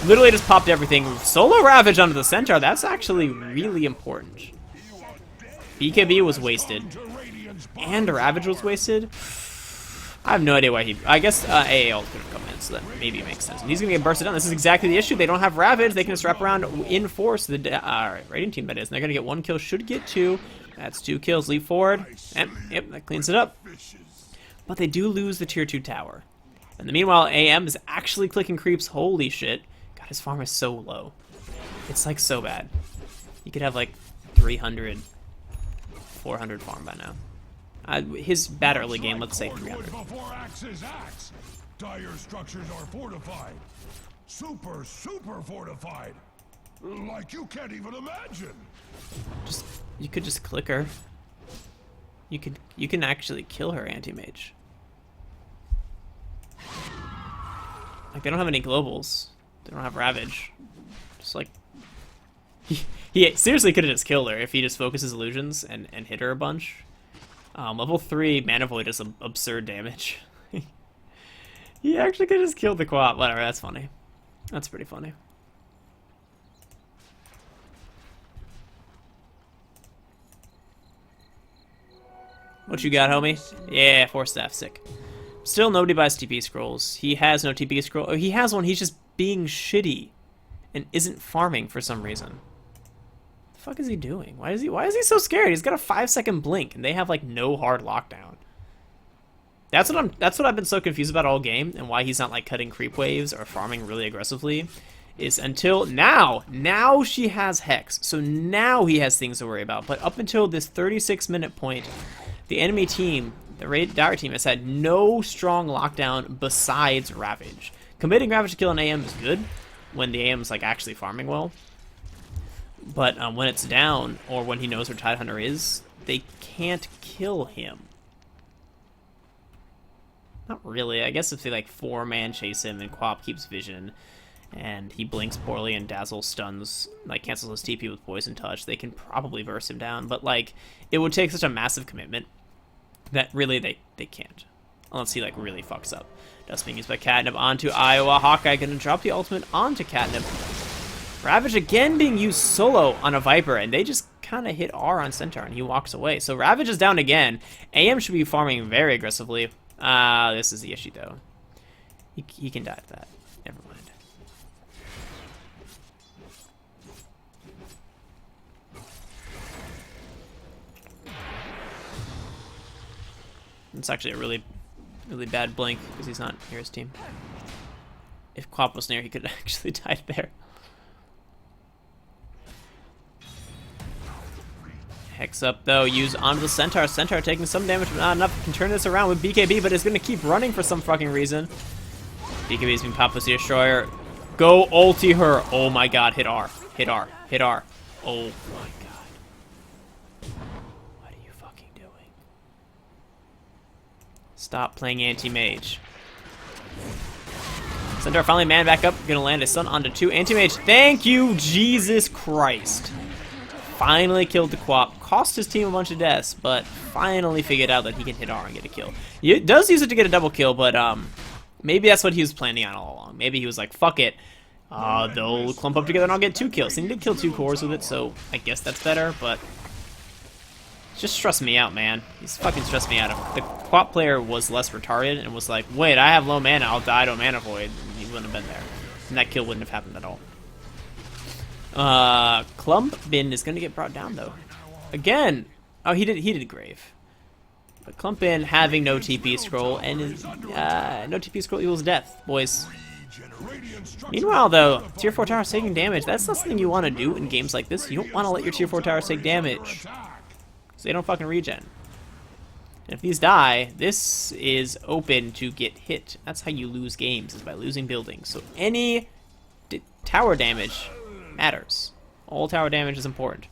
Literally just popped everything. Solo Ravage onto the Centaur. That's actually really important. BKB was wasted. And Ravage was wasted. I have no idea why he... I guess AAL could have come in, so that maybe it makes sense. And he's going to get bursted down. This is exactly the issue. They don't have Ravage. They can just wrap around in force. The Radiant team, that is. And they're going to get 1 kill. Should get 2. That's 2 kills. Leap forward. And, yep, that cleans it up. But they do lose the tier 2 tower. And the meanwhile, AM is actually clicking creeps. Holy shit. God, his farm is so low. It's like so bad. You could have like 300, 400 farm by now. His bad early game, let's say 300. Before axe is axe. Dire structures are fortified. Super fortified. Like you can't even imagine. You could just click her. You can actually kill her, Antimage. Like, they don't have any globals. They don't have Ravage. Just like... He seriously could have just killed her if he just focuses illusions and hit her a bunch. Level 3 Mana Void is some absurd damage. He actually could have just killed the co-op. Whatever, that's funny. That's pretty funny. What you got, homie? Yeah, 4 staff, sick. Still, nobody buys TP scrolls. He has no TP scroll. Oh, he has one. He's just being shitty and isn't farming for some reason. What the fuck is he doing? Why is he so scared? He's got a 5-second blink, and they have like no hard lockdown. That's what I've been so confused about all game, and why he's not like cutting creep waves or farming really aggressively. Is until now she has Hex, so now he has things to worry about. But up until this 36-minute point, the enemy team, the Dire team, has had no strong lockdown besides Ravage. Committing Ravage to kill an AM is good when the AM is like actually farming well. But when it's down, or when he knows where Tidehunter is, they can't kill him. Not really. I guess if they like 4-man chase him and Quap keeps vision, and he blinks poorly and Dazzle stuns, like cancels his TP with Poison Touch, they can probably burst him down. But like, it would take such a massive commitment that really they can't. Unless he like really fucks up. Dust being used by Catnip onto Iowa. Hawkeye gonna drop the ultimate onto Catnip. Ravage again being used solo on a Viper, and they just kind of hit R on Centaur, and he walks away. So Ravage is down again. AM should be farming very aggressively. This is the issue, though. He can die to that. Never mind. It's actually a really bad blink, because he's not near his team. If Quap was near, he could actually die there. Hex up, though, use onto the Centaur. Centaur taking some damage, but not enough. Can turn this around with BKB, but is going to keep running for some fucking reason. BKB is being popped with the Destroyer. Go ulti her. Oh my god, hit R. Hit R. Hit R. Oh my god. What are you fucking doing? Stop playing Anti-Mage. Centaur finally man back up. Gonna land a stun onto 2. Anti-Mage, thank you, Jesus Christ. Finally killed the Quap. Cost his team a bunch of deaths, but finally figured out that he can hit R and get a kill. He does use it to get a double kill, but maybe that's what he was planning on all along. Maybe he was like, fuck it. They'll clump up together and I'll get 2 kills. And he did kill 2 cores with it, so I guess that's better, but just stress me out, man. He's fucking stressed me out. If the Quap player was less retarded and was like, wait, I have low mana, I'll die to a Mana Void, he wouldn't have been there. And that kill wouldn't have happened at all. Clumpin is gonna get brought down though. Again. Oh, he did Grave. But Clumpin having no TP scroll and is no TP scroll equals death, boys. Meanwhile though, tier 4 towers taking damage, that's not something you want to do in games like this. You don't want to let your tier 4 towers take damage. So they don't fucking regen. And if these die, this is open to get hit. That's how you lose games, is by losing buildings. So any tower damage matters. All tower damage is important.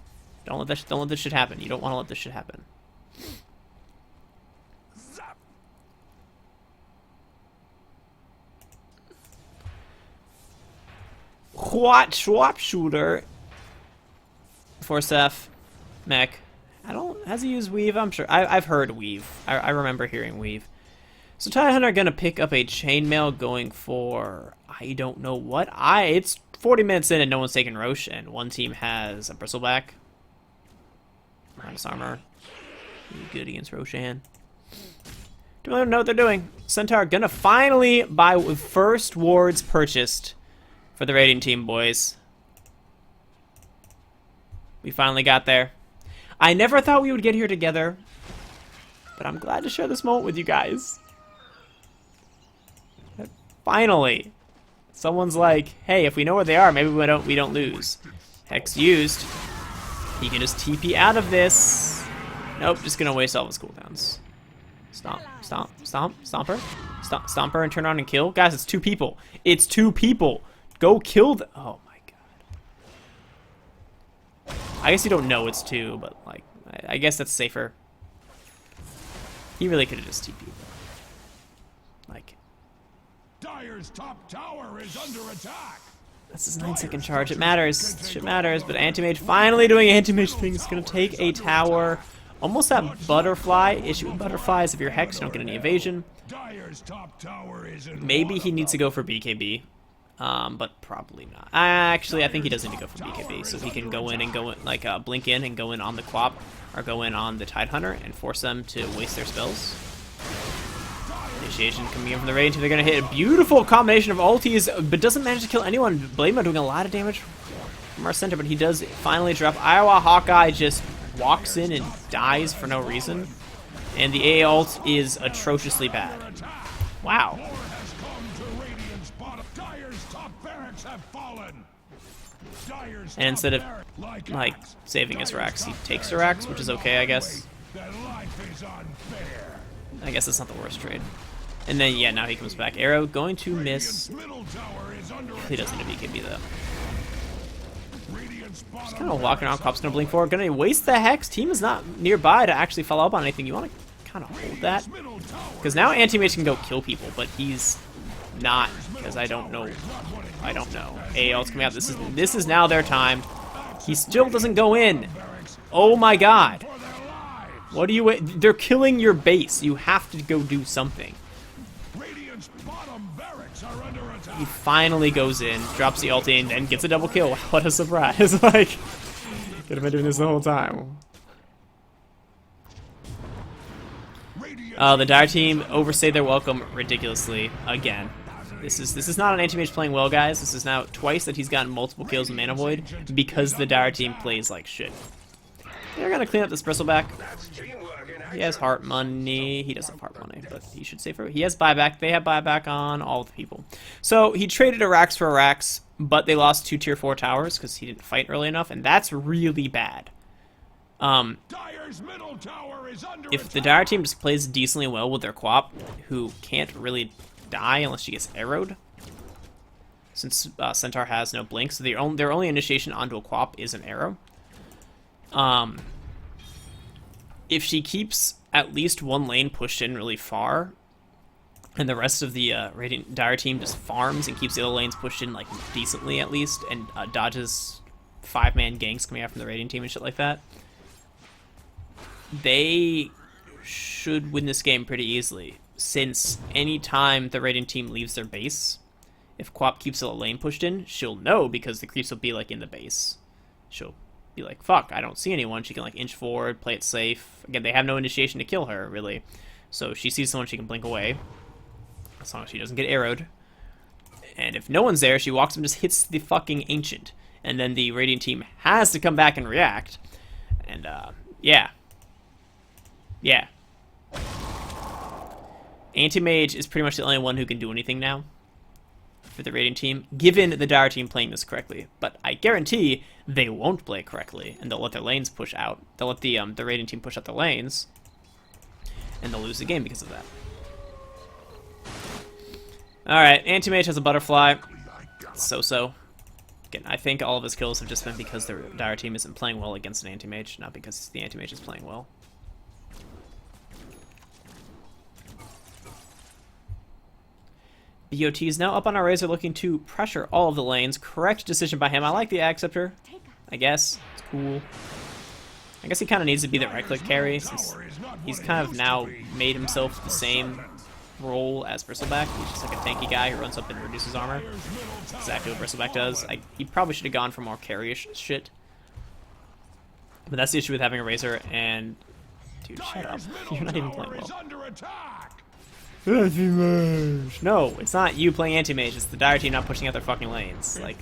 Don't let this shit happen. You don't want to let this shit happen. What swap shooter? Force F, mech. Has he used weave? I'm sure. I've heard weave. I remember hearing weave. So Tidehunter are gonna pick up a chainmail, going for I don't know what it's 40 minutes in and no one's taking Roche, and one team has a bristleback. Minus armor. Good against Roshan. Don't even know what they're doing. Centaur gonna finally buy first wards purchased for the raiding team, boys. We finally got there. I never thought we would get here together, but I'm glad to share this moment with you guys. Finally, someone's like, "Hey, if we know where they are, maybe we don't lose." Hex used. He can just TP out of this. Nope, just gonna waste all of his cooldowns. Stomp, stomp, stomp, stomper, stomper, and turn on and kill. Guys, it's 2 people. It's 2 people. Go kill the. Oh my god. I guess you don't know it's 2, but like, I guess that's safer. He really could have just TP'd. Like. Dire's top tower is under attack. That's his 9-second charge. It matters. Shit matters. But Antimage finally doing Antimage thing. It's gonna take a tower. Almost that butterfly. Issue with butterflies. If you're Hex, you don't get any evasion. Dire's top tower is in Maybe he needs to go for BKB. But probably not. Actually, I think he does need to go for BKB. So he can go in and like blink in and go in on the Quap. Or go in on the Tidehunter and force them to waste their spells. Initiation coming in from the range. They're going to hit a beautiful combination of ultis, but doesn't manage to kill anyone. Blameo doing a lot of damage from our center, but he does finally drop. Iowa Hawkeye just walks in and dies for no reason. And the A ult is atrociously bad. Wow. And instead of, like, saving his Rax, he takes the Rax, which is okay, I guess. I guess that's not the worst trade. And then, yeah, now he comes back. Arrow going to miss. He doesn't have BKB, though. Just kind of walking around. Cop's going to blink forward. Going to waste the Hex. Team is not nearby to actually follow up on anything. You want to kind of hold that. Because now Antimage can go kill people, but he's not. Because I don't know. I don't know. AL's coming out. This is now their time. He still doesn't go in. Oh my god. What do you... They're killing your base. You have to go do something. He finally goes in, drops the ulti, and then gets a double kill. What a surprise. Like, could have been doing this the whole time. The Dire team overstayed their welcome ridiculously again. This is not an Antimage playing well, guys. This is now twice that he's gotten multiple kills in Mana Void because the Dire team plays like shit. They're gonna clean up this bristleback. He has heart money. He doesn't have heart money, but he should save for. He has buyback. They have buyback on all the people. So he traded a Rax for a Rax, but they lost 2 tier 4 towers because he didn't fight early enough, and that's really bad. If the Dire team just plays decently well with their Quap, who can't really die unless she gets arrowed, since Centaur has no blink, so their only initiation onto a Quap is an arrow. If she keeps at least one lane pushed in really far, and the rest of the Dire team just farms and keeps the other lanes pushed in like decently at least, and dodges 5-man ganks coming out from the Radiant team and shit like that, they should win this game pretty easily. Since any time the Radiant team leaves their base, if Quap keeps a lane pushed in, she'll know because the creeps will be like in the base. She'll be like, fuck, I don't see anyone. She can like inch forward, play it safe. Again, they have no initiation to kill her, really. So she sees someone, she can blink away. As long as she doesn't get arrowed. And if no one's there, she walks and just hits the fucking Ancient. And then the Radiant team has to come back and react. And, yeah. Yeah. Antimage is pretty much the only one who can do anything now for the Radiant team, given the Dire team playing this correctly. But I guarantee they won't play correctly, and they'll let their lanes push out. They'll let the Radiant team push out their lanes, and they'll lose the game because of that. Alright, Antimage has a butterfly. So-so. Again, I think all of his kills have just been because the Dire team isn't playing well against an Antimage, not because the Antimage is playing well. BOT is now up on our Razor looking to pressure all of the lanes. Correct decision by him. I like the Acceptor, I guess. It's cool. I guess he kind of needs to be the right-click carry, since he's kind of now made himself the same role as Bristleback. He's just like a tanky guy who runs up and reduces armor. That's exactly what Bristleback does. He probably should have gone for more carry-ish shit. But that's the issue with having a Razor, and... Dude, shut up. You're not even playing well. Antimage! No, it's not you playing Antimage. It's the Dire team not pushing out their fucking lanes. Like,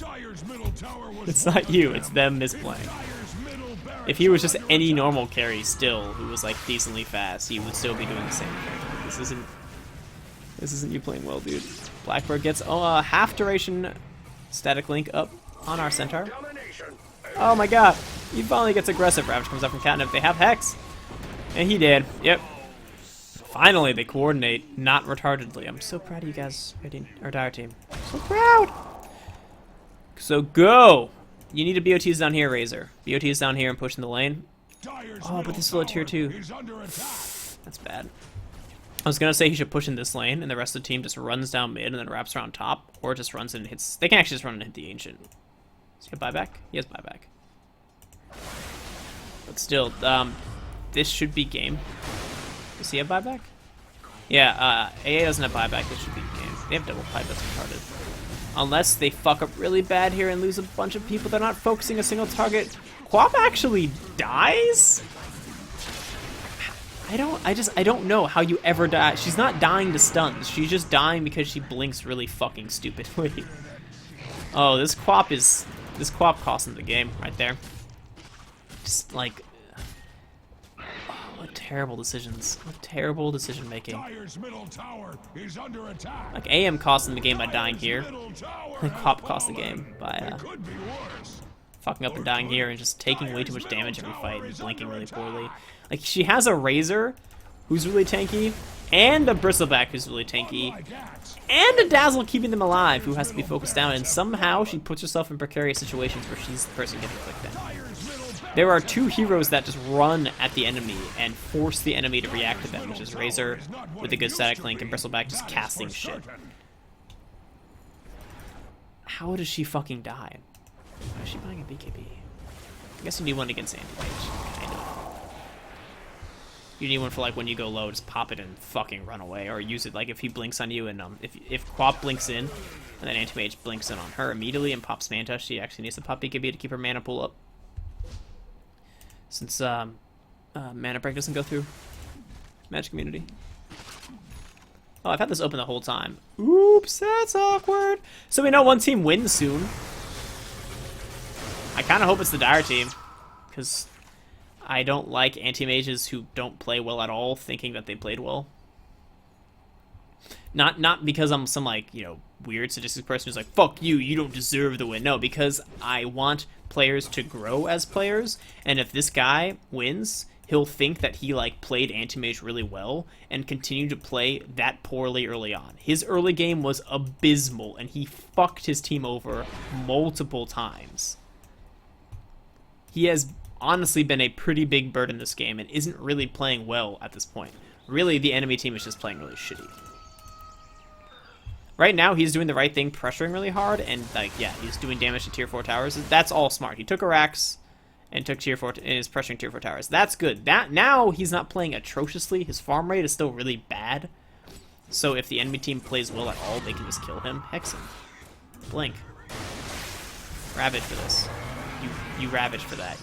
it's not you. It's them misplaying. If he was just any normal carry still, who was like decently fast, he would still be doing the same thing. This isn't you playing well, dude. Blackbird gets half duration static link up on our centaur. Oh my god, he finally gets aggressive. Ravage comes up from Catnip. They have Hex, and he did. Yep. Finally, they coordinate, not retardedly. I'm so proud of you guys, our Dire team. So proud. So go. You need a BOTs down here, Razor. BOTs down here and pushing the lane. Oh, but this is still a tier 2. That's bad. I was gonna say he should push in this lane, and the rest of the team just runs down mid and then wraps around top, or just runs in and hits. They can actually just run and hit the Ancient. Does he have buyback? He has buyback. But still, this should be game. Does he have buyback? Yeah, AA doesn't have buyback. This should be game. They have double pipe. That's retarded. Unless they fuck up really bad here and lose a bunch of people, they're not focusing a single target. Quap actually dies? I don't know how you ever die. She's not dying to stuns. She's just dying because she blinks really fucking stupidly. Oh, this Quap costing the game right there. Just like, what terrible decisions. What terrible decision making. Like AM costing the game by dying here. And Quap cost the game by fucking up and dying here and just taking way too much damage every fight and blinking really poorly. Like, she has a Razor who's really tanky, and a Bristleback who's really tanky, and a Dazzle keeping them alive who has to be focused down, and somehow she puts herself in precarious situations where she's the person getting clicked down. There are two heroes that just run at the enemy and force the enemy to react to them, which is Razor with a good static link and Bristleback just casting shit. How does she fucking die? Why is she buying a BKB? I guess you need one against Antimage, kind of. You need one for like when you go low, just pop it and fucking run away, or use it like if he blinks on you and if Quap blinks in and then Antimage blinks in on her immediately and pops Manta, she actually needs to pop BKB to keep her mana pool up. Since mana break doesn't go through Magic Community. Oh, I've had this open the whole time. Oops, that's awkward. So we know one team wins soon. I kind of hope it's the Dire team, because I don't like anti-mages who don't play well at all thinking that they played well. Not because I'm some, like, you know, weird sadistic person who's like, fuck you, you don't deserve the win. No, because I want players to grow as players, and if this guy wins, he'll think that he, like, played anti-mage really well and continue to play that poorly early on. His early game was abysmal, and he fucked his team over multiple times. He has honestly been a pretty big bird in this game and isn't really playing well at this point. Really, the enemy team is just playing really shitty. Right now, he's doing the right thing, pressuring really hard, and, like, yeah, he's doing damage to tier 4 towers. That's all smart. He took Arax and took tier 4 and is pressuring tier 4 towers. That's good. Now he's not playing atrociously. His farm rate is still really bad. So if the enemy team plays well at all, they can just kill him. Hex him. Blink. Ravage for this. You ravage for that.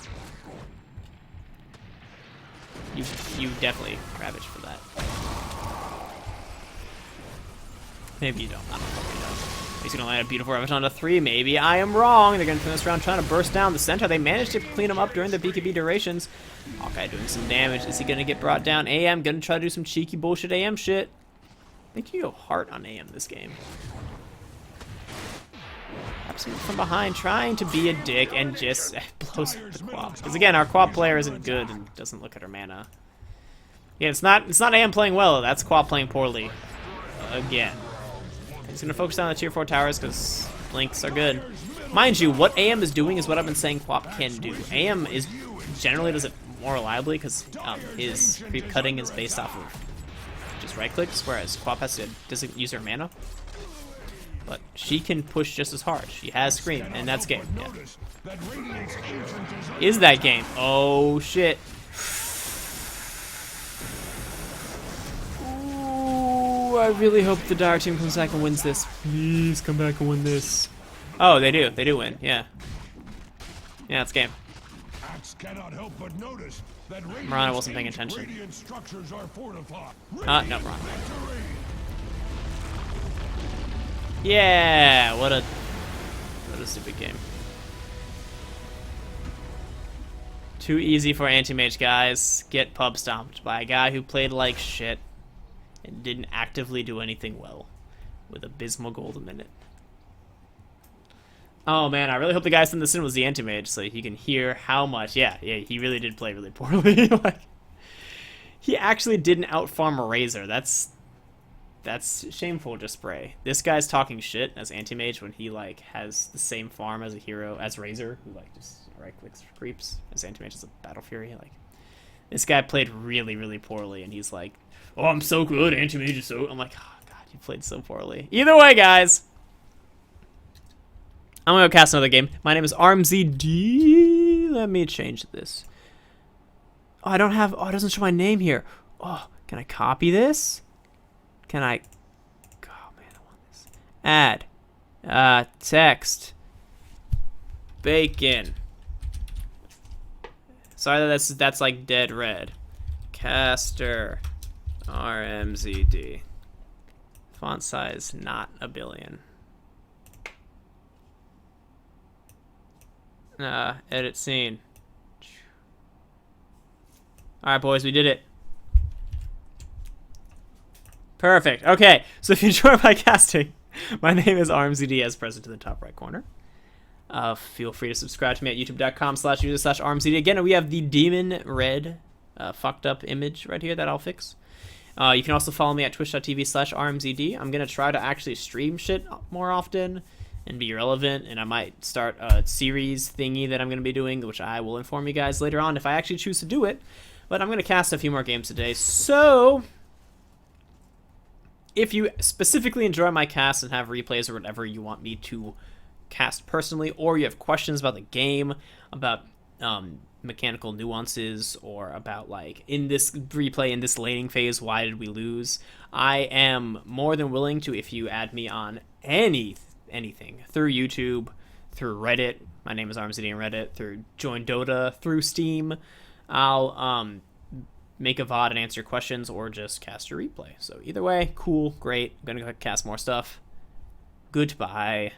You definitely ravage for that. Maybe you don't. I don't fucking know. He's gonna land a beautiful ravage onto 3. Maybe I am wrong. They're gonna turn this around trying to burst down the center. They managed to clean him up during the BKB durations. Hawkeye doing some damage. Is he gonna get brought down? AM gonna try to do some cheeky bullshit AM shit. I think you go hard on AM this game. Absolutely from behind, trying to be a dick and just blows up the Quap. Because again, our Quap player isn't good and doesn't look at her mana. Yeah, it's not AM playing well. That's Quap playing poorly. Again. He's gonna focus on the tier 4 towers because blinks are good. Mind you, what AM is doing is what I've been saying Quap can do. AM is generally does it more reliably because his creep cutting is based off of just right clicks, whereas Quap doesn't use her mana. But she can push just as hard. She has Scream, and that's game. Yeah. Is that game? Oh shit. Ooh, I really hope the Dire team comes back and wins this. Please come back and win this. Oh, they do. They do win. Yeah. Yeah, it's game. Axe cannot help but notice that Ron, I wasn't paying attention. radiant structures are fortified. No, wrong. Yeah, what a stupid game. Too easy for Antimage, guys. Get pub stomped by a guy who played like shit and didn't actively do anything well with abysmal gold a minute. Oh man, I really hope the guy sent this in was the Antimage so he can hear how much. Yeah, he really did play really poorly. Like, he actually didn't outfarm a Razor. That's shameful to spray. This guy's talking shit as Antimage when he like has the same farm as a hero as Razor, who like just right clicks for creeps. As Antimage is a Battle Fury. Like, this guy played really, really poorly, and he's like, "Oh, I'm so good. Antimage is so." I'm like, "Oh god, you played so poorly." Either way, guys. I'm gonna go cast another game. My name is RmZD. Let me change this. Oh, I don't have. Oh, it doesn't show my name here. Oh, can I copy this? Can I? Oh man, I want this. Add. Text. Bacon. Sorry, that's like dead red. Caster. RmZD. Font size not a billion. Edit scene. Alright, boys, we did it. Perfect. Okay, so if you enjoy my casting, my name is RmZD as present in the top right corner. Feel free to subscribe to me at youtube.com/user/RmZD. Again, we have the demon red fucked up image right here that I'll fix. You can also follow me at twitch.tv/RmZD. I'm going to try to actually stream shit more often and be relevant, and I might start a series thingy that I'm going to be doing, which I will inform you guys later on if I actually choose to do it. But I'm going to cast a few more games today, so if you specifically enjoy my cast and have replays or whatever you want me to cast personally, or you have questions about the game, about mechanical nuances, or about like in this replay, in this laning phase, why did we lose, I am more than willing to, if you add me on anything through YouTube, through Reddit, my name is RmZD on Reddit, through Join Dota, through Steam, I'll make a VOD and answer questions, or just cast a replay. So either way, cool, great. I'm gonna go cast more stuff. Goodbye.